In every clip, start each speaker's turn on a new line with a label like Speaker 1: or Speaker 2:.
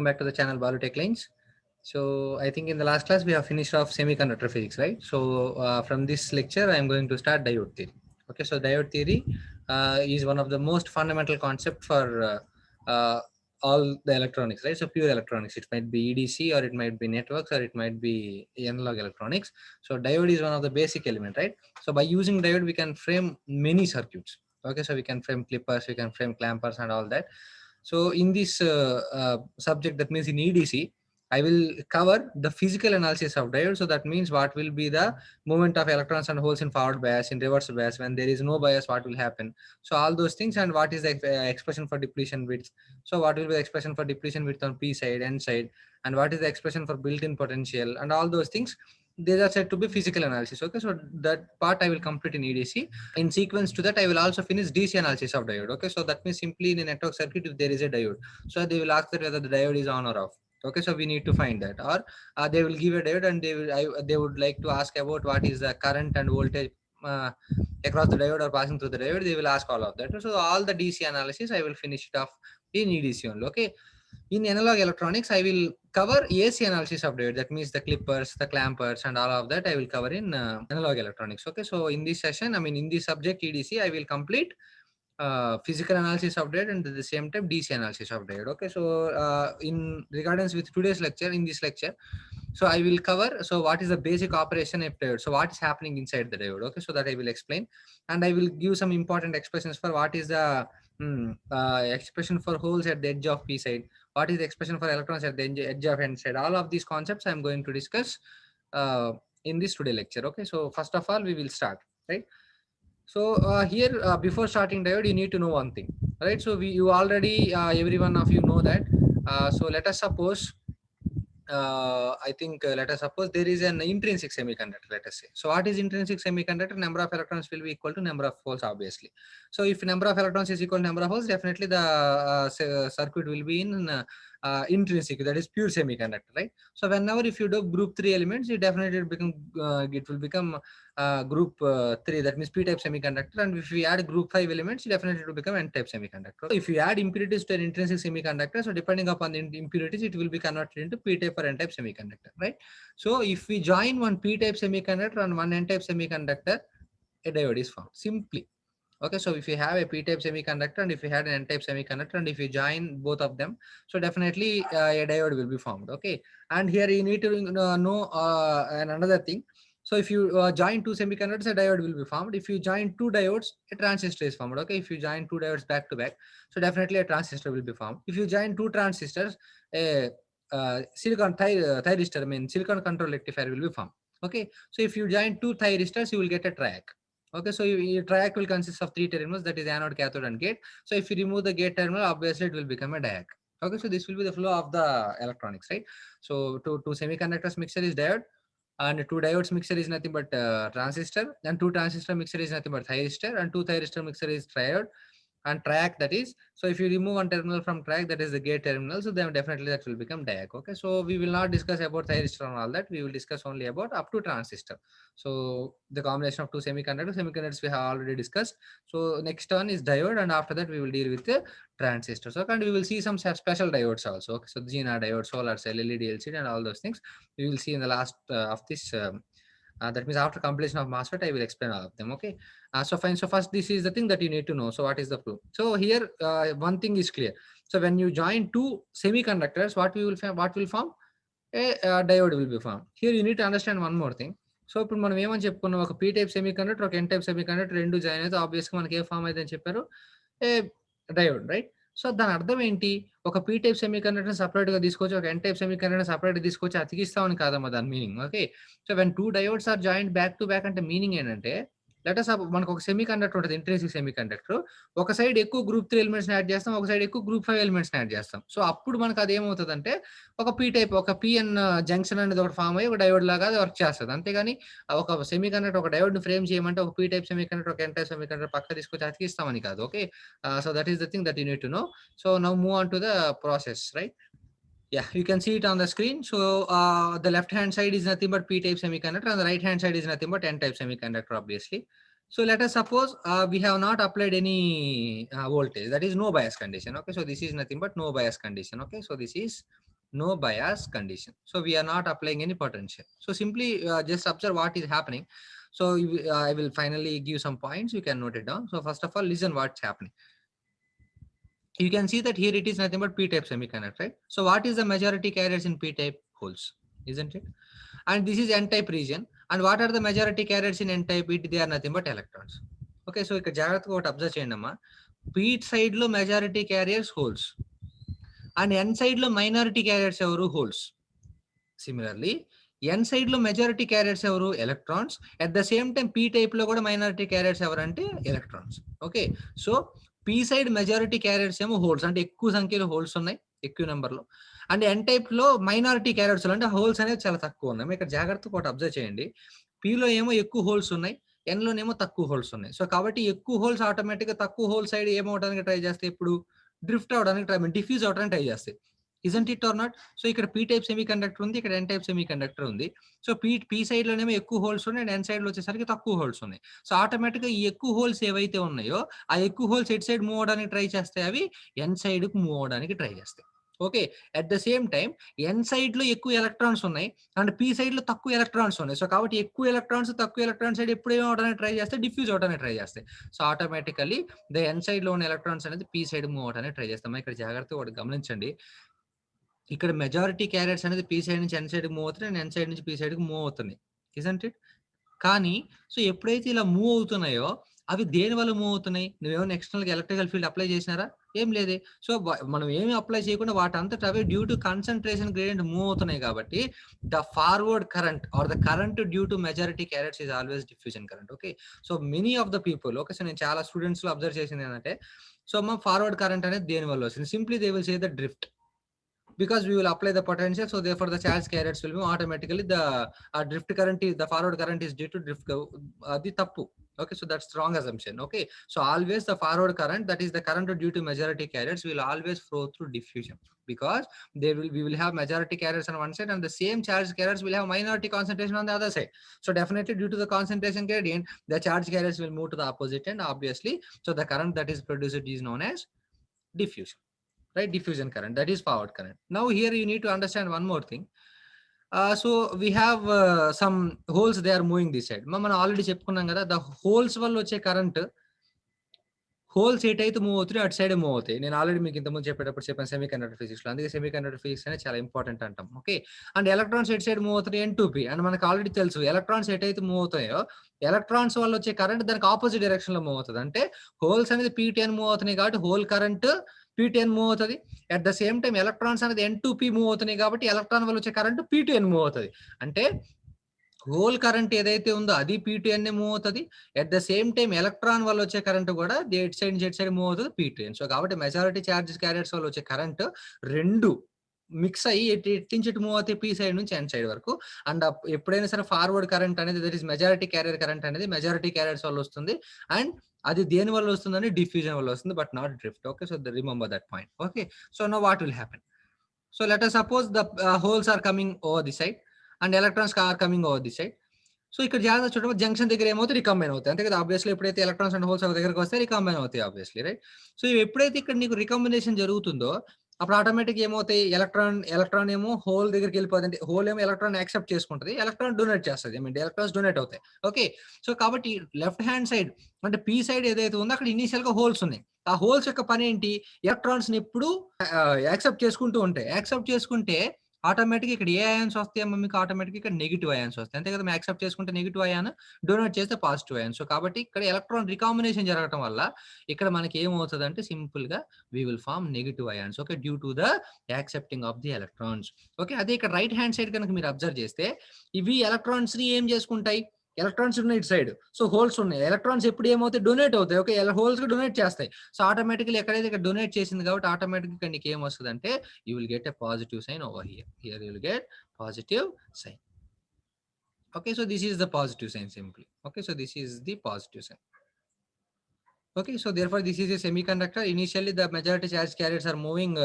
Speaker 1: back to the channel Balu Tech Lines. So I think in the last class we have finished off semiconductor physics, right? So from this lecture I am going to start diode theory. Okay, so diode theory is one of the most fundamental concept for all the electronics, right? So pure electronics, it might be EDC or it might be networks or it might be analog electronics. So diode is one of the basic element, right? So by using diode we can frame many circuits. Okay, so we can frame clippers, we can frame clampers and all that. So in this subject, that means in EDC, I will cover the physical analysis of diode. So that means what will be the movement of electrons and holes in forward bias, in reverse bias, when there is no bias, what will happen. So all those things, and what is the expression for depletion width. So what will be the expression for depletion width on P side, N side, and what is the expression for built-in potential, and all those things. These are said to be physical analysis. Okay, so that part I will complete in EDC. In sequence to that, I will also finish DC analysis of diode. Okay, so that means simply in a network circuit, if there is a diode, so they will ask that whether the diode is on or off. Okay, so we need to find that, or they will give a diode and they would like to ask about what is the current and voltage across the diode or passing through the diode. They will ask all of that. So all the DC analysis I will finish it off in EDC only. Okay. In analog electronics, I will cover AC analysis of diode. That means the clippers, the clampers, and all of that I will cover in analog electronics. Okay, so in this session, I mean in this subject EDC, I will complete physical analysis of diode and at the same time DC analysis of diode. Okay, so in regardance with today's lecture, in this lecture, so I will cover, so what is the basic operation of diode, so what is happening inside the diode. Okay, so that I will explain, and I will give some important expressions for what is the expression for holes at the edge of P side, what is the expression for electrons at the edge of N side. All of these concepts I am going to discuss in this today lecture. Okay, so first of all we will start, right? So here before starting diode, you need to know one thing, right? So you already every one of you know that. So let us suppose I think let us suppose there is an intrinsic semiconductor, let us say. So what is intrinsic semiconductor? Number of electrons will be equal to number of holes, obviously. So if number of electrons is equal to number of holes, definitely the circuit will be in intrinsic, that is pure semiconductor, right? So whenever if you do group 3 elements, it definitely will become group 3, that means p-type semiconductor. And if we add group 5 elements, definitely it will become n-type semiconductor. So if you add impurities to an intrinsic semiconductor, so depending upon the impurities, it will be converted into p-type or n-type semiconductor, right? So if we join one p-type semiconductor and one n-type semiconductor, a diode is formed, simply. Okay, so if you have a p-type semiconductor and if you had an n-type semiconductor, and if you join both of them, so definitely a diode will be formed. Okay, and here you need to know another thing. So if you join two semiconductors, a diode will be formed. If you join two diodes, a transistor is formed. Okay, if you join two diodes back to back, so definitely a transistor will be formed. If you join two transistors, a silicon thyristor, I mean silicon control rectifier will be formed. Okay, so if you join two thyristors, you will get a triac. Okay, so your triac will consist of three terminals, that is anode, cathode, and gate. So if you remove the gate terminal, obviously it will become a diac. Okay, so this will be the flow of the electronics, right? So two semiconductors mixture is diode, and two diodes mixture is nothing but transistor, and two transistor mixture is nothing but thyristor, and two thyristor mixture is triode and track, that is. So if you remove one terminal from track, that is the gate terminal, so then definitely that will become diac. Okay, so we will not discuss about thyristor and all that, we will discuss only about up to transistor. So the combination of two semiconductors we have already discussed. So next one is diode, and after that we will deal with the transistors. Okay, and we will see some special diodes also. Okay, so GNR diode, solar cell, LED, LCD, and all those things we will see in the last of this that means after completion of MOSFET, I will explain all of them. Okay. So fine. So first, this is the thing that you need to know. So what is the flow? So here, one thing is clear. So when you join two semiconductors, what will form? A diode will be formed. Here you need to understand one more thing. So ఇప్పుడు మనం ఏమని చెప్పుకున్నాం, ఒక P type semiconductor, ఒక N type semi conductor రెండు join అయితే ఆబ్వియస్గా మనకి ఏ ఫామ్ అయితే అని చెప్పారు, ఏ డయోడ్, రైట్? సో దాని అర్థం ఏంటి? ఒక P type semiconductor separate గా తీసుకొచ్చి ఒక N type semiconductor separate తీసుకొచ్చి అతికిస్తామని కాదమ్మా దాని meaning. Okay, so when two diodes are joint back to back అంటే మీనింగ్ ఏంటంటే, లెటస్ మనకు ఒక సెమీ కండక్టర్ ఉంటుంది, ఇంట్రెన్సిక్ సెమీ కండక్టర్. ఒక సైడ్ ఎక్కువ గ్రూప్ 3 ఎలిమెంట్స్ యాడ్ చేస్తాం, ఒక సైడ్ ఎక్కువ గ్రూప్ 5 ఎలిమెంట్స్ యాడ్ చేస్తాం. సో అప్పుడు మనకు అది ఏమవుతుందంటే ఒక పీ టైప్, ఒక పిఎన్ జంక్షన్ అనేది ఒకటి ఫామ్ అయ్యి ఒక డయోడ్ లాగా అది వర్క్ చేస్తుంది. అంతేగాని ఒక సెమీ కండక్టర్, ఒక డయోడ్ ని ఫ్రేమ్ చేయమంటే ఒక పీ టైప్ సెమీ కండక్టర్, ఒక ఎన్ టైప్ సెమీ కండక్టర్ పక్క తీసుకొచ్చి అతికిస్తామని కాదు. Okay, so that is the thing that you need to know. So now move on to the process, right? Yeah, you can see it on the screen. So the left hand side is nothing but p-type semiconductor, and the right hand side is nothing but n-type semiconductor, obviously. So let us suppose we have not applied any voltage, that is no bias condition. Okay, so this is nothing but no bias condition. Okay, so this is no bias condition. So we are not applying any potential. So simply just observe what is happening. So I will finally give some points, you can note it down. So first of all, listen what's happening. You can see that here it is nothing but p-type semiconductor, right? So what is the majority carriers in p-type? Holes, isn't it? And this is n-type region, and what are the majority carriers in n-type? They are nothing but electrons. Okay, so ఇక్కడ జాగ్రత్తగా ఒకటి observe చేయండి అమ్మా. p side లో majority carriers holes, and n side లో minority carriers ఎవరు? Holes. Similarly n side లో majority carriers ఎవరు? Electrons. At the same time p type లో కూడా మైనారిటీ క్యారియర్స్ ఎవరంటే electrons. Okay, so p side majority carriers ఏమో holes, అంటే ఎక్కువ సంఖ్యలో హోల్స్ ఉన్నాయి, ఎక్కువ నెంబర్ లో. అండ్ n టైప్ లో మైనారిటీ క్యారియర్స్ అంటే హోల్స్ అనేది చాలా తక్కువ ఉన్నాయి. ఇక్కడ జాగ్రత్తగా ఒకటి అబ్జర్వ్ చేయండి. p లో ఏమో ఎక్కువ హోల్స్ ఉన్నాయి, n లోనేమో తక్కువ హోల్స్ ఉన్నాయి. సో కాబట్టి ఎక్కువ హోల్స్ ఆటోమేటిక్ గా తక్కువ హోల్ సైడ్ ఏమవడానికి ట్రై చేస్తాయి? ఇప్పుడు డ్రిఫ్ట్ అవడానికి ట్రై, డిఫ్యూజ్ అవడానికి ట్రై చేస్తాయి. Isn't it or not? So ఇక్కడ p టైప్ సెమీ కండక్టర్ ఉంది, ఇక్కడ n టైప్ సెమీ కండక్టర్ ఉంది. సో p సైడ్ లోనేమో ఎక్కువ హోల్స్ ఉన్నాయి, అండ్ n సైడ్ లో వచ్చేసరికి తక్కువ హోల్స్ ఉన్నాయి. సో ఆటోమేటిక్ గా ఈ ఎక్కువ హోల్స్ ఏవైతే ఉన్నాయో ఆ ఎక్కువ హోల్స్ ఎట్ సైడ్ మూవ్ అవడానికి ట్రై చేస్తాయి, అవి n సైడ్ కు మూవ్ అవడానికి ట్రై చేస్తాయి. Okay, at the same time n side లో ఎక్కువ ఎలక్ట్రాన్స్ ఉన్నాయి, అండ్ p సైడ్ లో తక్కువ ఎలక్ట్రాన్స్ ఉన్నాయి. సో కాబట్టి ఎక్కువ ఎలక్ట్రాన్స్ తక్కువ ఎలక్ట్రాన్స్ సైడ్ ఎప్పుడు ఏమవడానికి ట్రై చేస్తాయి? డిఫ్యూజ్ అవడానికి ట్రై చేస్తాయి. So automatically the n side లో ఉన్న ఎలక్ట్రాన్స్ అనేది p సైడ్ మూవ్ అవడానికి ట్రై చేస్తాం. ఇక్కడ జాగ్రత్తగా ఒకటి గమనించండి. ఇక్కడ మెజారిటీ క్యారియర్స్ అనేది p సైడ్ నుంచి n సైడ్ మూవ్ అవుతున్నాయి, అండ్ n సైడ్ నుంచి p సైడ్ కి మూవ్ అవుతున్నాయి, ఇజంట్ ఇట్? కానీ సో ఎప్పుడైతే ఇలా మూవ్ అవుతున్నాయో అవి దేని వల్ల మూవ్ అవుతున్నాయి? నువ్వేమైనా ఎక్స్టర్నల్ ఎలక్ట్రికల్ ఫీల్డ్ అప్లై చేసినారా? ఏం లేదే. సో మనం ఏమి అప్లై చేయకుండా వాటంతట అవే due to concentration gradient move అవుతున్నాయి కాబట్టి the forward current or the current due to majority carriers is always diffusion current. Okay, so many of the people, okay, so నేను చాలా స్టూడెంట్స్ లో అబ్జర్వ్ చేసింది ఏంటంటే, సో మా ఫార్వర్డ్ కరెంట్ అనేది దేని వల్ల వస్తుంది? Simply they will say the drift, because we will apply the potential, so therefore the charge carriers will be automatically the drift current is, the forward current is due to drift the tappu. Okay, so that's wrong assumption. Okay, so always the forward current, that is the current due to majority carriers, will always flow through diffusion, because we will have majority carriers on one side and the same charge carriers will have minority concentration on the other side. So definitely due to the concentration gradient, the charge carriers will move to the opposite end, obviously. So the current that is produced is known as diffusion, right? Diffusion current, that is forward current. Now here you need to understand one more thing. So we have some holes, they are moving this side. మనం already చెప్పుకున్నాం కదా, the holes వల్ల వచ్చే current, holes ఎటైతే move అవుతాయి అటు side move అవుతాయి. నేను already మీకు ఇంతకుముందు చెప్పేటప్పుడు చెప్పాను సెమీ కండక్టర్ ఫిజిక్స్ లో, అందుకే సెమీ కండక్టర్ ఫిజిక్స్ అనేది చాలా ఇంపార్టెంట్ అంటాం. ఓకే, అండ్ ఎలక్ట్రాన్స్ ఎటు సైడ్ మూవ్ అవుతాయి? N2p. అండ్ మనకు ఆల్రెడీ తెలుసు ఎలక్ట్రాన్స్ ఎటైతే మూవ్ అవుతాయో ఎలక్ట్రాన్స్ వల్ల వచ్చే కరెంట్ దానికి ఆపోజిట్ డైరెక్షన్ లో మూవ్ అవుతుంది. అంటే హోల్స్ అనేది p10 మూవ్ అవుతున్నాయి కాబట్టి హోల్ కరెంట్ p10 మూవ్ అవుతుంది. At the same time electrons అనేది N2p మూవ్ అవుతున్నాయి కాబట్టి ఎలక్ట్రాన్ వల్ల వచ్చే కరెంట్ p2n మూవ్ అవుతుంది. అంటే హోల్ కరెంట్ ఏదైతే ఉందో అది p2n మూవ్ అవుతుంది. At the same time electron వల్ల వచ్చే కరెంట్ కూడా ఎట్ సైడ్ నుంచి ఎట్ సైడ్ మూవ్ అవుతుంది, p2n. సో కాబట్టి మెజారిటీ చార్జెస్ క్యారియర్స్ వల్ల వచ్చే కరెంట్ రెండు మిక్స్ అయ్యి ఎటు నుంచి ఎటు మూవ్ అవుతాయి? p సైడ్ నుంచి n సైడ్ వరకు. అండ్ ఎప్పుడైనా సరే ఫార్వర్డ్ కరెంట్ అనేది, that is majority carrier current అనేది మెజారిటీ క్యారియర్స్ వల్ల వస్తుంది, అండ్ అది దేని వల్ల వస్తుందని? డిఫ్యూజన్ వల్ల వస్తుంది, but not drift. Okay, so remember that point. Okay, so now what will happen? So let us suppose the holes are coming over the side and electrons are coming over the side. So ఇక్కడ జాగ్రత్త చూడండి, junction దగ్గర ఏమవుతాయి? రికంబైన్ అవుతాయి, అంతే కదా? Obviously ఎప్పుడైతే electrons and holes దగ్గరకు వస్తే రికంబైన్ అవుతాయి, ఆబ్వియస్లీ, రైట్? సో ఎప్పుడైతే ఇక్కడ నీకు రికంబినేషన్ జరుగుతుందో అప్పుడు ఆటోమేటిక్ ఏమవుతాయి? ఎలక్ట్రాన్ ఏమో హోల్ దగ్గరికి వెళ్ళిపోతుంది, అంటే హోల్ ఏమో ఎలక్ట్రాన్ యాక్సెప్ట్ చేసుకుంటుంది, ఎలక్ట్రాన్ డొనేట్ చేస్తుంది, ఐ మీన్ ఎలక్ట్రాన్స్ డొనేట్ అవుతాయి. ఓకే, సో కాబట్టి లెఫ్ట్ హ్యాండ్ సైడ్ అంటే p సైడ్ ఏదైతే ఉందో అక్కడ ఇనీషియల్ గా హోల్స్ ఉన్నాయి. ఆ హోల్స్ యొక్క పని ఏంటి? ఎలక్ట్రాన్స్ ని ఎప్పుడు యాక్సెప్ట్ చేసుకుంటూ ఉంటాయి. యాక్సెప్ట్ చేసుకుంటే ఆటోమేటిక్ ఇక్కడ ఏ అయాన్స్ వస్తాయేమో మీకు? ఆటోమేటిక్ ఇక్కడ నెగిటివ్ అయాన్స్ వస్తాయి, అంతే కదా? మేము యాక్సెప్ట్ చేసుకుంటే నెగిటివ్ అయాన్, డొనేట్ చేస్తే పాజిటివ్ అయాన్. సో కాబట్టి ఇక్కడ ఎలక్ట్రాన్ రికాంబినేషన్ జరగడం వల్ల ఇక్కడ మనకి ఏమవుతుంది అంటే సింపుల్ గా we will form negative ions, okay, due to the accepting of the electrons. Okay, అదే ఇక్కడ రైట్ హ్యాండ్ సైడ్ కనుక మీరు అబ్జర్వ్ చేస్తే ఇవి ఎలక్ట్రాన్స్ ని ఏం చేసుకుంటాయి? ఎలక్ట్రాన్స్ ఉన్నాయి ఇటు సైడ్, సో హోల్స్ ఉన్నాయి. ఎలక్ట్రాన్స్ ఎప్పుడు ఏమవుతాయి? డొనేట్ అవుతాయి. ఓకే, హోల్స్ కి డొనేట్ చేస్తాయి. సో ఆటోమేటిక్లీ ఎక్కడైతే ఇక్కడ డొనేట్ చేసింది కాబట్టి ఆటోమేటిక్ ఇక్కడ నీకు ఏం వస్తుంది అంటే you will get a positive sign over here. Here you will get positive sign. Okay, so this is the positive sign simply. Okay, so this is the positive sign. Okay, so therefore this is a semiconductor. Initially the majority charge carriers are moving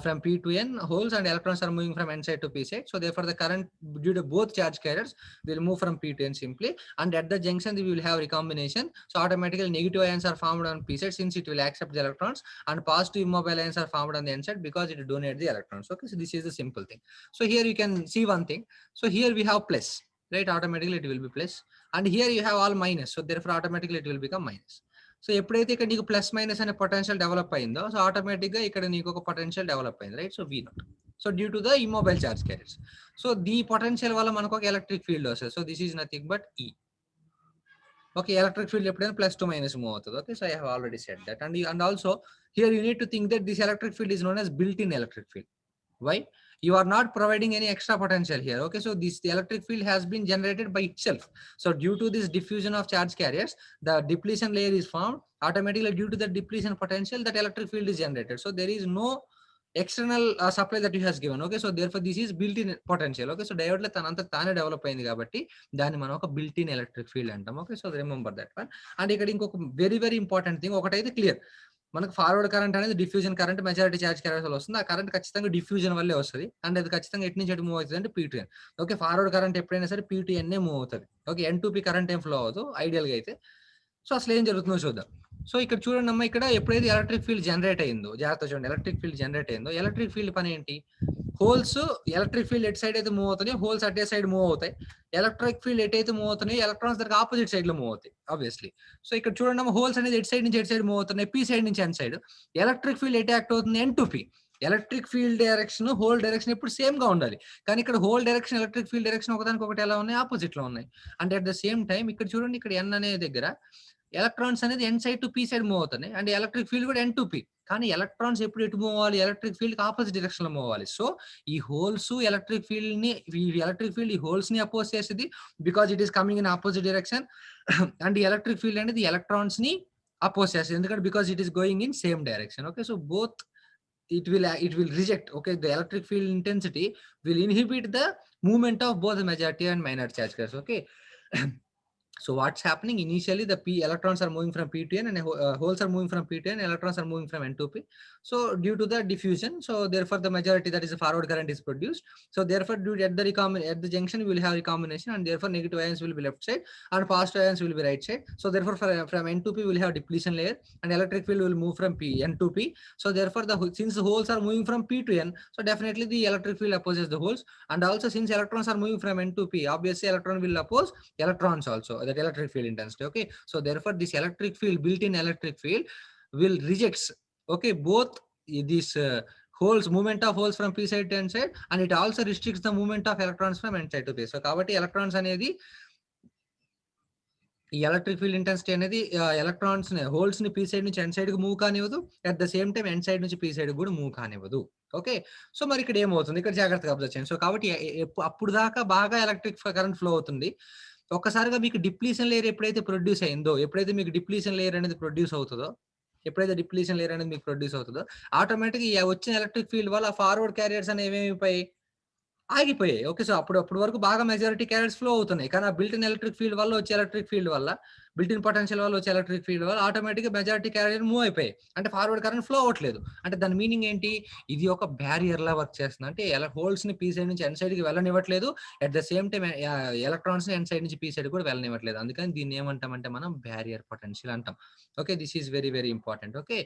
Speaker 1: from p to n holes, and electrons are moving from n side to p side. So therefore the current due to both charge carriers will move from p to n simply, and at the junction we will have recombination. So automatically negative ions are formed on p side since it will accept the electrons, and positive immobile ions are formed on the n side because it donate the electrons. Okay, so this is the simple thing. So here you can see one thing. So here we have plus, right? Automatically it will be plus, and here you have all minus, so therefore automatically it will become minus. So ఎప్పుడైతే ఇక్కడ నీకు plus minus అనే potential develop అయిందో, so automatic గా ఇక్కడ నీకు ఒక potential develop అయింది, right? So V0. So due to the immobile charge carriers. So the potential వల్ల మనకు ఒక ఎలక్ట్రిక్ ఫీల్డ్ వస్తుంది. So this is nothing but E. Okay, electric field ఎప్పుడైనా ప్లస్ టు మైనస్ మూవ్ అవుతుంది. Okay, so I have already said that. And also here you need to think that this electric field is known as built in electric field. Why? You are not providing any extra potential here. Okay, so this the electric field has been generated by itself. So due to this diffusion of charge carriers, the depletion layer is formed. Automatically due to the depletion potential, that electric field is generated. So there is no external supply that you has given. Okay, so therefore this is built in potential. Okay, so diode la tananta tane develop ayindi kabatti dani మనం ఒక built in electric field అంటాం. Okay, so remember that one. And ఇక్కడ ఇంకొక very very important thing ఒకటైతే clear, మనకు forward current అనేది diffusion current majority charge carriers వల్ల వస్తుంది. ఆ కరెంట్ ఖచ్చితంగా డిఫ్యూజన్ వల్లే వస్తుంది, అండ్ అది ఖచ్చితంగా ఎటు నుంచి ఎటు మూవ్ అవుతుంది అంటే P to N. Okay, forward current ఎప్పుడైనా సరే పీ టు ఎన్నే మూవ్ అవుతుంది. Okay, N to P current ఏం ఫ్లో అవ్వదు ఐడియల్ గా అయితే. సో అసలు ఏం జరుగుతుందో చూద్దాం. సో ఇక్కడ చూడండి అమ్మా, ఇక్కడ ఎప్పుడైతే ఎలక్ట్రిక్ ఫీల్డ్ జనరేట్ అయిందో, జాగ్రత్త చూడండి, ఎలక్ట్రిక్ ఫీల్డ్ జనరేట్ అయిందో, ఎలక్ట్రిక్ ఫీల్డ్ పని ఏంటి? హోల్స్ ఎలక్ట్రిక్ ఫీల్డ్ ఎట్ సైడ్ అయితే మూవ్ అవుతున్నాయి, హోల్స్ అటే సైడ్ మూవ్ అవుతాయి. ఎలక్ట్రిక్ ఫీల్డ్ ఎటైతే మూవ్ అవుతున్నాయి, ఎలక్ట్రాన్స్ దానికి ఆపోజిట్ సైడ్ లో మూవ్ అవుతాయి ఆబ్వియస్లీ. సో ఇక్కడ చూడండి అమ్మా, హోల్స్ అనేది ఎట్ సైడ్ నుంచి ఎట్ సైడ్ మూవ్ అవుతున్నాయి, పీ సైడ్ నుంచి ఎన్ సైడ్. ఎలక్ట్రిక్ ఫీల్డ్ ఎట్ యాక్ట్ అవుతుంది, N to P. Electric field direction hole direction ఎప్పుడు సేమ్ గా ఉండాలి, కానీ ఇక్కడ whole direction electric field direction ఒకదానికి ఒకటి ఎలా ఉన్నాయి, ఆపోజిట్ లో ఉన్నాయి. అంటే అట్ ద సేమ్ టైం ఇక్కడ చూడండి, ఇక్కడ ఎన్ అనే దగ్గర ఎలక్ట్రాన్స్ అనేది N side to P side move అవుతున్నాయి, అండ్ ఎలక్ట్రిక్ ఫీల్డ్ కూడా ఎన్ టు పీ. కానీ ఎలక్ట్రాన్స్ ఎప్పుడు ఎటు మూవ్ అవ్వాలి, ఎలక్ట్రిక్ ఫీల్డ్ కి ఆపోజిట్ డైరెక్షన్ లో మూవ్ అవ్వాలి. సో ఈ హోల్స్ ఎలక్ట్రిక్ ఫీల్డ్ ని, ఎలక్ట్రిక్ ఫీల్డ్ ఈ హోల్స్ ని అపోజ్ చేసేది because it is coming in opposite direction. And electric field అనేది ఎలక్ట్రాన్స్ ని అపోజ్ చేస్తుంది ఎందుకంటే because it is going in same direction. Okay, so both it will reject. Okay, the electric field intensity will inhibit the movement of both the majority and minority charge carriers. Okay. So what's happening initially, the electrons are moving from p to n, and holes are moving from p to n, electrons are moving from n to p. So due to the diffusion, so therefore the majority, that is the forward current, is produced. So therefore at the junction we will have recombination, and therefore negative ions will be left side and positive ions will be right side. So therefore from n to p we will have depletion layer, and electric field will move from n to p. So therefore since the holes are moving from p to n, so definitely the electric field opposes the holes. And also since electrons are moving from n to p, obviously electron will oppose electrons also, that electric field intensity. Okay, so therefore this electric field, built-in electric field, will rejects, okay, both this holes, movement of holes from p side to n side, and it also restricts the movement of electrons from n side to p. So కాబట్టి electrons అనేది, ఈ electric field intensity అనేది electrons ని, holes ని P side నుంచి N side కి move కానివ్వదు, at the same time N side నుంచి పీ సైడ్ కూడా మూవ్ కానివ్వదు. ఓకే, సో మరి ఇక్కడ ఏమవుతుంది, ఇక్కడ జాగ్రత్తగా అబ్జర్వ్ చేయండి. సో కాబట్టి అప్పుడు దాకా బాగా ఎలక్ట్రిక్ కరెంట్ ఫ్లో అవుతుంది. ఒక్కసారిగా మీకు డిప్లీషన్ లేయర్ ఎప్పుడైతే ప్రొడ్యూస్ అయిందో, ఎప్పుడైతే మీకు డిప్లీషన్ లేయర్ అనేది ప్రొడ్యూస్ అవుతుందో, ఆటోమేటిక్ వచ్చిన ఎలక్ట్రిక్ ఫీల్డ్ వల్ల ఫార్వర్డ్ క్యారియర్స్ అనేవి ఏమైపోయాయి, ఆగిపోయాయి. ఓకే, సో అప్పుడు వరకు బాగా మెజారిటీ క్యారియర్స్ ఫ్లో అవుతున్నాయి, కానీ ఆ బిల్ట్ ఇన్ ఎలక్ట్రిక్ ఫీల్డ్ వల్ల వచ్చే ఎలక్ట్రిక్ ఫీల్డ్ వల్ల, బిల్ట్ ఇన్ పొటెన్షియల్ వల్ల వచ్చే ఎలక్ట్రిక్ ఫీల్డ్ వల్ల ఆటోమేటిక్ గా మెజారిటీ క్యారియర్ మూవ్ అయిపోయాయి, అంటే ఫార్వర్డ్ కరెంట్ ఫ్లో అవ్వట్లేదు. అంటే దాని మీనింగ్ ఏంటి, ఇది ఒక బ్యారియర్ లా వర్క్ చేస్తుంది, అంటే హోల్స్ ని పీ సైడ్ నుంచి ఎన్ సైడ్ కి వెళ్ళనివ్వట్లేదు, at the same time electrons ని ఎన్ సైడ్ నుంచి పీ సైడ్ కూడా వెళ్ళనివ్వట్లేదు. అందుకని దీన్ని ఏమంటామంటే మనం బ్యారియర్ పొటెన్షియల్ అంటాం. Okay, this is very very important. Okay,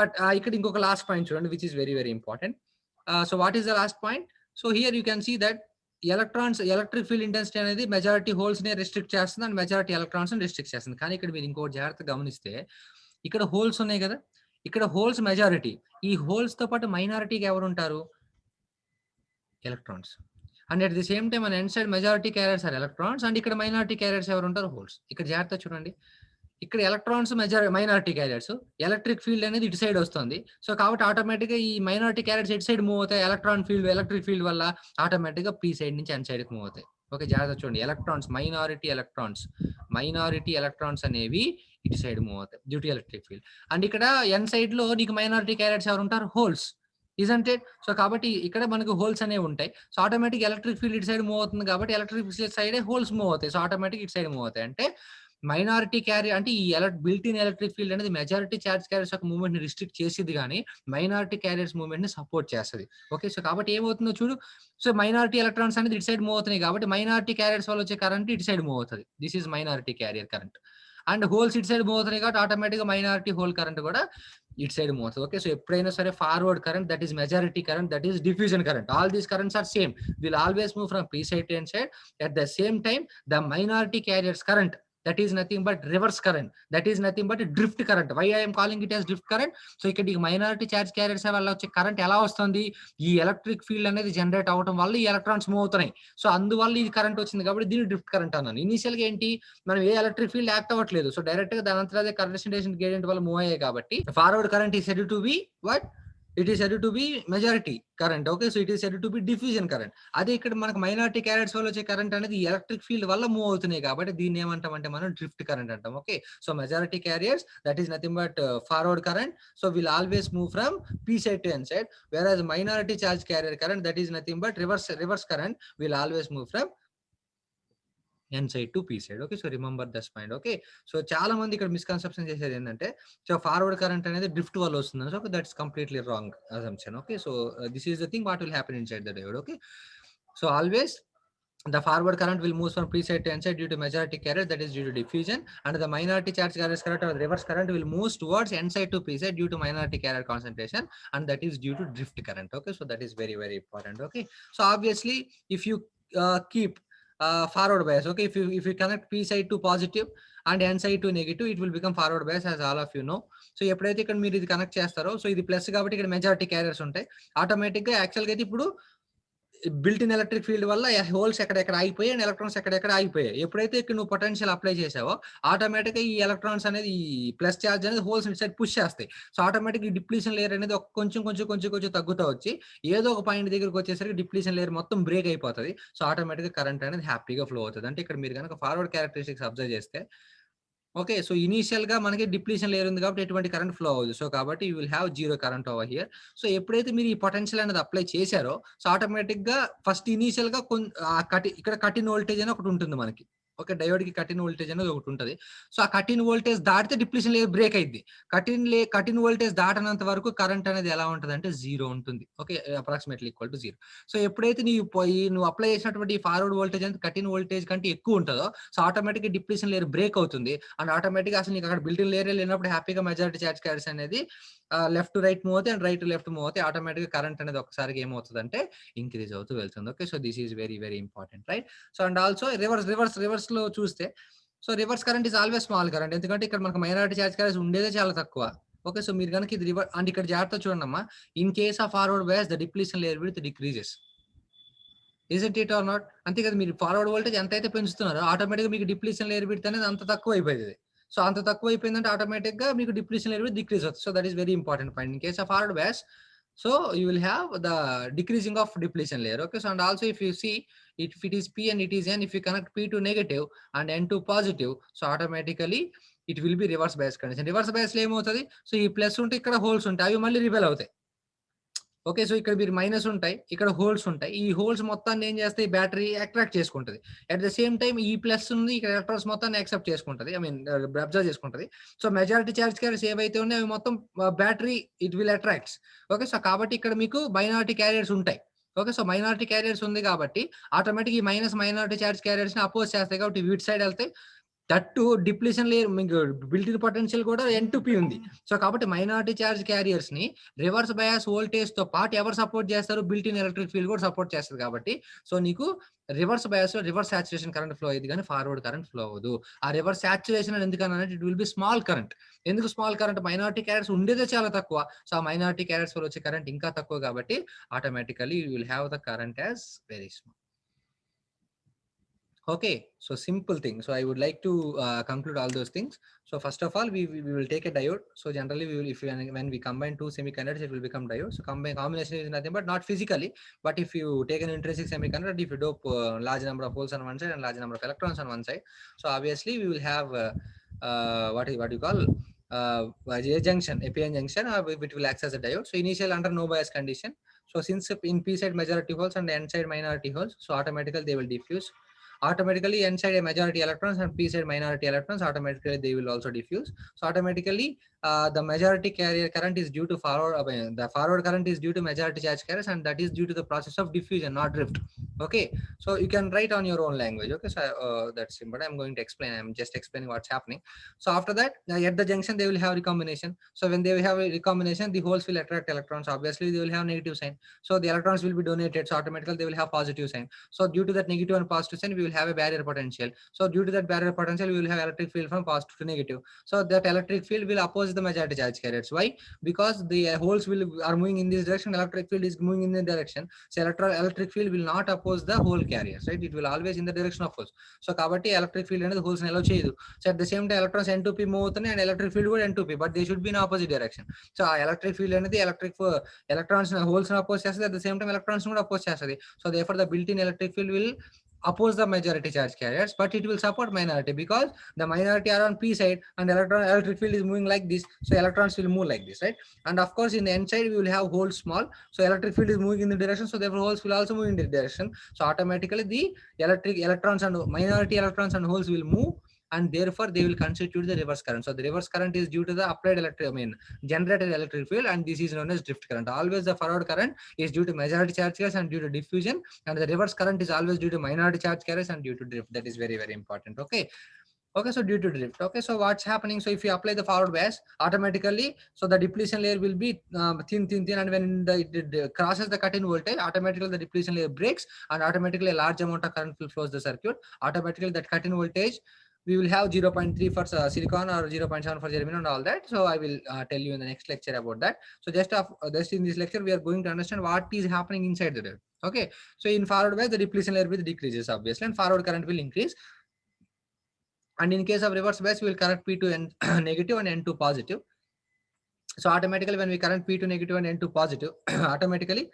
Speaker 1: but ఇక్కడ ఇంకొక లాస్ట్ పాయింట్ చూడండి, which is very very important. So what is the last point? So here you can see that electric field intensity అనేది majority holes ని restrict చేస్తుంది, and majority electrons ని restrict చేస్తుంది. కానీ ఇక్కడ మీరు ఇంకో జాగ్రత్తగా గమనిస్తే, ఇక్కడ హోల్స్ ఉన్నాయి కదా, ఇక్కడ హోల్స్ మెజారిటీ, ఈ హోల్స్ తో పాటు మైనారిటీకి ఎవరు ఉంటారు, electrons. And at the same time మన N side majority carriers are electrons, and ఇక్కడ మైనారిటీ క్యారియర్స్ ఎవరు ఉంటారు, హోల్స్. ఇక్కడ జాగ్రత్త చూడండి, ఇక్కడ electrons minority carriers, electric field అనేది ఇటు సైడ్ వస్తుంది. సో కాబట్టి ఆటోమేటిక్ గా ఈ మైనారిటీ క్యారియర్స్ ఇటు సైడ్ మూవ్ అవుతాయి, ఎలక్ట్రిక్ ఫీల్డ్ వల్ల ఆటోమేటిక్ గా పీ సైడ్ నుంచి ఎన్ సైడ్ కి మూవ్ అవుతాయి. ఓకే, జాగ్రత్త చూడండి, మైనారిటీ ఎలక్ట్రాన్స్ అనేవి ఇటు సైడ్ మూవ్ అవుతాయి due to electric field. And ఇక్కడ ఎన్ సైడ్ లో నీకు మైనారిటీ క్యారియర్స్ ఎవరు ఉంటారు, హోల్స్, ఇజంట్ ఇట్? సో కాబట్టి ఇక్కడ మనకు హోల్స్ అనేవి ఉంటాయి. సో ఆటోమేటిక్ ఎలక్ట్రిక్ ఫీల్డ్ ఇటు సైడ్ మూవ్ అవుతుంది కాబట్టి electric field side holes move అవుతాయి. సో ఆటోమేటిక్ ఇటు సైడ్ మూవ్ అవుతాయి. అంటే మైనారిటీ క్యారియర్ అంటే ఈ బిల్ట్ ఇన్ ఎలక్ట్రిక్ ఫీల్డ్ అనేది మెజారిటీ చార్జ్ క్యారియర్స్ యొక్క మూవ్మెంట్ ని రిస్ట్రిక్ట్ చేసేది కానీ మైనారిటీ క్యారియర్స్ మూవ్మెంట్ ని సపోర్ట్ చేస్తుంది. ఓకే, సో కాబట్టి ఏమవుతుందో చూడు, సో మైనారిటీ ఎలక్ట్రాన్స్ అనేది ఇటు సైడ్ మూవ్ అవుతున్నాయి కాబట్టి మైనారిటీ క్యారియర్స్ వల్ల వచ్చే కరెంట్ ఇటు సైడ్ మూవ్ అవుతుంది. This is minority carrier current. And holes ఇటు సైడ్ మూవ్ అవుతున్నాయి కాబట్టి ఆటోమేటిక్ గా మైనారిటీ హోల్ కరెంట్ కూడా ఇటు సైడ్ మూవ్ అవుతుంది. ఓకే, సో ఎప్పుడైనా సరే forward current, that is majority current, that is diffusion current, all these currents are same, will always move from p side to n side. At the same time, the minority carriers current, that is nothing but reverse current, that is nothing but drift current. Why I am calling it as drift current? So ఇక్కడ ఈ minority charge carriers వల్ల వచ్చే current ఎలా వస్తుంది, ఈ electric field అనేది generate అవడం వల్ల ఈ ఎలక్ట్రాన్స్ మూవ్ అవుతున్నాయి. సో అందువల్ల ఈ కరెంట్ వచ్చింది కాబట్టి దీన్ని డ్రిఫ్ట్ కరెంట్ అన్నాను. ఇనిషియల్ గా ఏంటి, మనం ఏ ఎలక్ట్రిక్ ఫీల్డ్ యాక్ట్ అవ్వట్లేదు, సో డైరెక్ట్ గా దాని అంతా అదే కరెంట్ గ్రేడియంట్ వల్ల మూవ్ అయ్యాయి కాబట్టి forward current is said to be what, it is said to be majority current. Okay, so it is said to be diffusion current. అదే ఇక్కడ మనకు మైనారిటీ క్యారియర్స్ వల్ల వచ్చే కరెంట్ అనేది ఎలక్ట్రిక్ ఫీల్డ్ వల్ల మూవ్ అవుతున్నాయి కాబట్టి దీన్ని ఏమంటామంటే మనం డ్రిఫ్ట్ కరెంట్ అంటాం. Okay, so majority carriers that is nothing but forward current, so will always move from p side to n side, whereas minority charge carrier current that is nothing but reverse current will always move from n side to p side. Okay, so remember this point. Okay, so చాలా మంది ఇక్కడ misconception చేసేది ఏంటంటే so forward current అనేది drift వల్ల వస్తుంది. So that's completely wrong assumption. Okay, so this is the thing what will happen inside the diode. Okay, so always the forward current will move from p side to n side due to majority carrier, that is due to diffusion, and the minority charge carriers current or the reverse current will move towards n side to p side due to minority carrier concentration, and that is due to drift current. Okay, so that is very very important. Okay, so obviously if you keep forward bias, okay, if you connect p side to positive and n side to negative, it will become forward bias, as all of you know. So ఎప్పుడైతే ఇక్కడ మీరు ఇది connect చేస్తారో, so ఇది plus కాబట్టి ఇక్కడ majority carriers ఉంటాయి. Automatic గా యాక్చువల్ గా అయితే ఇప్పుడు బిల్ట్ ఇన్ ఎలక్ట్రిక్ ఫీల్డ్ వల్ల హోల్స్ ఎక్కడెక్కడ ఆగిపోయాయి అండ్ ఎలక్ట్రాన్స్ ఎక్కడెక్కడ ఆగిపోయాయి. ఎప్పుడైతే ఇక్కడ నువ్వు పొటెన్షియల్ అప్లై చేసావో ఆటోమేటిక్ గా ఈ ఎలక్ట్రాన్స్ అనేది ఈ ప్లస్ చార్జ్ అనేది హోల్స్ సైడ్ పుష్ చేస్తాయి. సో ఆటోమేటిక్ ఈ డిప్లీషన్ లేయర్ అనేది కొంచెం తగ్గుతూ వచ్చి ఏదో ఒక పాయింట్ దగ్గరకు వచ్చేసరికి డిప్లీషన్ లేయర్ మొత్తం బ్రేక్ అయిపోతుంది. సో ఆటోమేటిక్ గా కరెంట్ అనేది హ్యాపీగా ఫ్లో అవుతుంది. అంటే ఇక్కడ మీరు కనుక ఫార్వర్డ్ క్యారెక్టరిస్టిక్స్ అబ్జర్వ్ చేస్తే, ఓకే, సో ఇనీషియల్ గా మనకి డిప్లీషన్ లేయర్ ఉంది కాబట్టి ఎటువంటి కరెంట్ ఫ్లో అవ్వదు. సో కాబట్టి you will have zero current over here. So ఎప్పుడైతే మీరు ఈ పొటెన్షియల్ అనేది అప్లై చేశారో, సో ఆటోమేటిక్ గా ఫస్ట్ ఇనీషియల్ గా ఇక్కడ కటిన్ వోల్టేజ్ అని ఒకటి ఉంటుంది మనకి. ఓకే, డయోడ్ కి కటిన్ వోల్టేజ్ అనేది ఒకటి ఉంటుంది. సో ఆ కటిన్ వోల్టేజ్ దాటితే డిప్లీషన్ లేయర్ బ్రేక్ అయింది. కటిన్ వోల్టేజ్ దాటనంత వరకు కరెంట్ అనేది ఎలా ఉంటుంది అంటే జీరో ఉంటుంది. Okay, approximately equal to zero. So ఎప్పుడైతే నువ్వు అప్లై చేసినటువంటి ఫార్వర్డ్ వోల్టేజ్ అనేది కటిన్ వోల్టేజ్ కంటే ఎక్కువ ఉంటుందో, so automatic depletion layer break అవుతుంది. అండ్ ఆటోమేటిక్ అసలు నీకు అక్కడ బిల్టిన్ లేయర్ లేనప్పుడు హ్యాపీగా మెజారిటీ చార్జ్ క్యారియర్స్ అనేది లెఫ్ట్ టు రైట్ మూవ్ అవుతాయి and right to left move అవుతాయి. ఆటోమేటిక్ కరెంట్ అనేది ఒకసారికి ఏమవుతుంది అంటే ఇంక్రీజ్ అవుతూ వెళ్తుంది. Okay, so this is very very important, right? So and also reverse లో చూస్తే, so reverse current is always small current, ఎందుకంటే ఇక్కడ మనకు మైనారిటీ చార్జ్ క్యారియర్స్ ఉండేదే చాలా తక్కువ. ఓకే, సో మీరు కనుక ఇది రివర్స్ అండ్ ఇక్కడ జాగ్రత్త చూడండి అమ్మా, in case of forward bias the depletion layer width decreases, isn't it or not? అంతే కదా, మీరు ఫార్వర్డ్ వోల్టేజ్ ఎంత అయితే పెంచుతున్నారో ఆటోమేటిక్ గా మీకు డిప్లీషన్ లేయర్ విడ్త్ అనేది అంత తక్కువ అయిపోయింది. సో అంత తక్కువ అయిపోయిందంటే ఆటోమేటిక్ గా మీకు డిప్లీషన్ లేయర్ విడ్త్ డిక్రీజ్ అవుతుంది. So that is very important point in case of forward bias. So you will have the decreasing of depletion layer. Okay, so and also if you see if it is p and it is n, if you connect p to negative and n to positive, so automatically it will be reverse bias condition. Reverse bias లో ఏమవుతుంది, so ఈ plus ఉంటే ఇక్కడ holes ఉంటాయి, అవి మళ్ళీ repel అవుతాయి. Okay, so ఇక్కడ మీరు మైనస్ ఉంటాయి, ఇక్కడ హోల్స్ ఉంటాయి, ఈ హోల్స్ మొత్తాన్ని ఏం చేస్తాయి, బ్యాటరీ అట్రాక్ట్ చేసుకుంటుంది. అట్ ద సేమ్ టైం ఈ ప్లస్ ఉంది, ఇక్కడ ఎలక్ట్రాన్స్ మొత్తాన్ని యాక్సెప్ట్ చేసుకుంటుంది, ఐ మీన్ అబ్జర్వ్ చేసుకుంటుంది. సో మెజారిటీ చార్జ్ క్యారియర్స్ ఏవైతే ఉన్నాయో అవి మొత్తం battery it will attracts. Okay, so కాబట్టి ఇక్కడ మీకు మైనారిటీ క్యారియర్స్ ఉంటాయి. ఓకే, సో మైనారిటీ క్యారియర్స్ ఉంది కాబట్టి ఆటోమేటిక్ ఈ మైనారిటీ చార్జ్ క్యారియర్స్ ని అపోజ్ చేస్తాయి కాబట్టి వీటి సైడ్ వెళ్తాయి. దట్టు డిప్లీషన్ లేయర్ మీకు బిల్ట్ పొటెన్షియల్ కూడా n2p ఉంది. సో కాబట్టి మైనారిటీ చార్జ్ క్యారియర్స్ ని రివర్స్ బయాస్ వోల్టేజ్ తో పాటు ఎవరు సపోర్ట్ చేస్తారు, బిల్ట్ ఇన్ ఎలక్ట్రిక్ ఫీల్డ్ కూడా సపోర్ట్ చేస్తారు. కాబట్టి సో నీకు రివర్స్ బయాస్ లో రివర్స్ సాచురేషన్ కరెంట్ ఫ్లో అయ్యింది కానీ ఫార్వర్డ్ కరెంట్ ఫ్లో అవ్వదు. ఆ రివర్స్ సాచురేషన్ ఎందుకన్నా it will be small current. ఎందుకు స్మాల్ కరెంట్, మైనారిటీ క్యారియర్స్ ఉండేదే చాలా తక్కువ. సో ఆ మైనారిటీ క్యారియర్స్ వల్ల వచ్చే కరెంట్ ఇంకా తక్కువ కాబట్టి automatically you will have the current as very small. Okay, so simple thing. So I would like to conclude all those things. So first of all, we will take a diode. So generally we will, when we combine two semiconductors, it will become diode. So combination is nothing but not physically, but if you take an intrinsic semiconductor, if you dope large number of holes on one side and large number of electrons on one side, so obviously we will have what you call a junction, a p-n junction, which will act as a diode. So initial under no bias condition. So since in p side majority holes and n side minority holes, so automatically they will diffuse. automatically n side a majority electrons and p side minority electrons, automatically they will also diffuse. So automatically the majority carrier current is due to forward, the forward current is due to majority charge carriers, and that is due to the process of diffusion, not drift. Okay, so you can write on your own language. Okay, so that's it, but I'm going to explain, I'm just explaining what's happening. So after that, at the junction they will have recombination. So when they will have a recombination, the holes will attract electrons, obviously they will have negative sign, so the electrons will be donated, so automatically they will have positive sign. So due to that negative and positive sign, we will have a barrier potential. So due to that barrier potential, we will have electric field from positive to negative. So that electric field will oppose the majority charge carriers. Why? Because the holes are moving in this direction, electric field is moving in the direction. So electric field will not oppose the hole carriers, right? It will always in the direction of holes. So kabatti electric field అనేది holes ని allow చేయదు. So at the same time electrons n2p move అవుతున్నాయి and electric field కూడా n2p, but they should be in opposite direction. So ఆ electric field అనేది electrons holes ని oppose చేస్తుంది, at the same time electrons కూడా oppose చేస్తుంది. So therefore the built-in electric field will oppose the majority charge carriers, but it will support minority because the minority are on p side and electric field is moving like this, so electrons will move like this, right? And of course in the n side we will have holes small, so electric field is moving in the direction, so therefore holes will also move in the direction. So automatically the electrons and minority electrons and holes will move, and therefore they will constitute the reverse current. So the reverse current is due to the applied generated electric field, and this is known as drift current. Always the forward current is due to majority charge carriers and due to diffusion, and the reverse current is always due to minority charge carriers and due to drift. That is very, very important. Okay. Okay, so due to drift. Okay, so what's happening? So if you apply the forward bias, automatically, so the depletion layer will be thin, and when it crosses the cut-in voltage, automatically the depletion layer breaks, and automatically a large amount of current will flows the circuit. Automatically that cut-in voltage, we will have 0.3 for silicon or 0.7 for germanium and all that. So I will tell you in the next lecture about that. So just in this lecture, we are going to understand what is happening inside the diode. Okay, so in forward bias, the depletion layer will decreases obviously, and forward current will increase. And in case of reverse bias, we will connect P to N negative and N to positive. So automatically when we connect P to negative and N to positive, automatically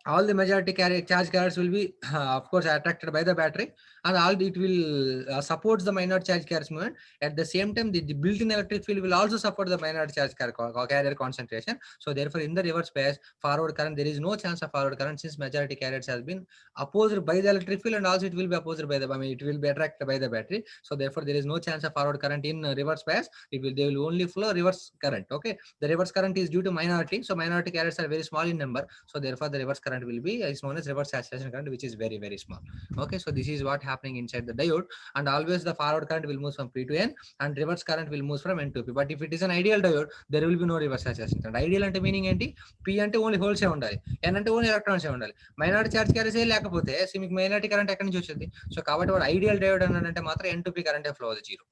Speaker 1: all the majority charge carriers will be of course attracted by the battery, and all it will supports the minor charge carriers movement. At the same time, the built-in electric field will also support the minor charge carrier concentration. So therefore in the reverse bias, forward current, there is no chance of forward current, since majority carriers has been opposed by the electric field, and also it will be opposed by the it will be attracted by the battery. So therefore there is no chance of forward current in reverse bias. They will only flow reverse current. Okay, the reverse current is due to minority, so minority carriers are very small in number, so therefore the reverse current will be is known as reverse saturation current, which is very, very small. Okay, so this is what happening inside the diode, and always the forward current will move from P to N and reverse current will move from N to P. But if it is an ideal diode, there will be no reverse saturation current. Ideal ante meaning enti, P ante only holes e undali, N ante only electrons e undali, minority charge carriers e lekapothe మీకు minority current ekkడి నుంచి వచ్చింది? So కాబట్టి వాడు ideal diode అన్నాడంటే మాత్రం N to P current flow అవుతుంది zero.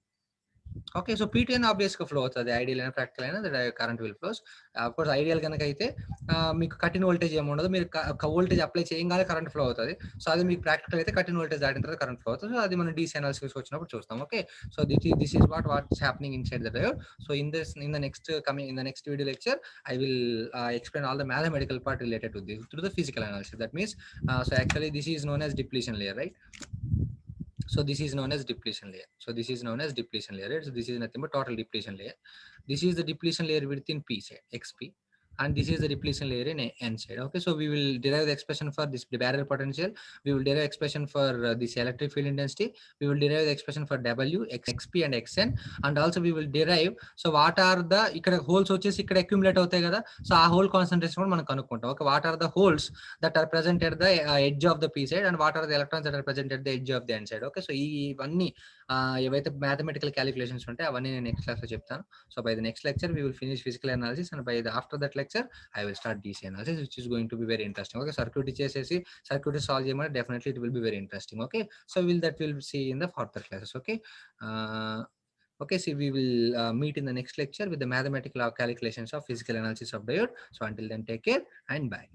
Speaker 1: Okay, so P2N obviously flow అవుతుంది, ideal అయినా ప్రాక్టికల్ అయినా the current will flows. Of course ideal కనుక అయితే మీకు కట్టిన వోల్టేజ్ ఏమి ఉండదు, మీరు వోల్టేజ్ అప్లై చేయగానే కరెంట్ ఫ్లో అవుతుంది. సో అది మీకు ప్రాక్టికల్ అయితే కట్టిన వోల్టేజ్ దాటిన తర్వాత కరెంట్ ఫ్లో అవుతుంది. సో అది మనం DC అనాలిసిస్ వచ్చినప్పుడు చూస్తాం. Okay, so this is what's happening inside the diode. So in the next video lecture, I will explain all the mathematical part related to this through the physical analysis. That means so actually this is known as depletion layer, right? So this is known as depletion layer. So this is known as depletion layer, right? So this is nothing but total depletion layer. This is the depletion layer within P side, XP, and this is the depletion layer in N side. Okay, so we will derive the expression for this barrier potential, we will derive expression for this electric field intensity, we will derive the expression for W, XP and XN, and also we will derive, so what are the ikkada holes వచ్చేసి ఇక్కడ accumulate అవుతాయి కదా, so ఆ whole concentration కూడా మనం కనుక్కుంటాం. Okay, what are the holes that are present at the edge of the P side and what are the electrons that are present at the edge of the N side. Okay, so ఇవన్నీ ఏవైతే mathematical calculations ఉంటాయి అవన్నీ నేను next class లో చెప్తాను. So by the next lecture we will finish physical analysis, and by the after that lecture I will start DC analysis, which is going to be very interesting. Okay, circuit ఇచ్చేసేసి circuit solve చేయమని definitely it will be very interesting. Okay, so we'll see in the further classes. Okay, okay, so we will meet in the next lecture with the mathematical calculations of physical analysis of diode. So until then, take care and bye.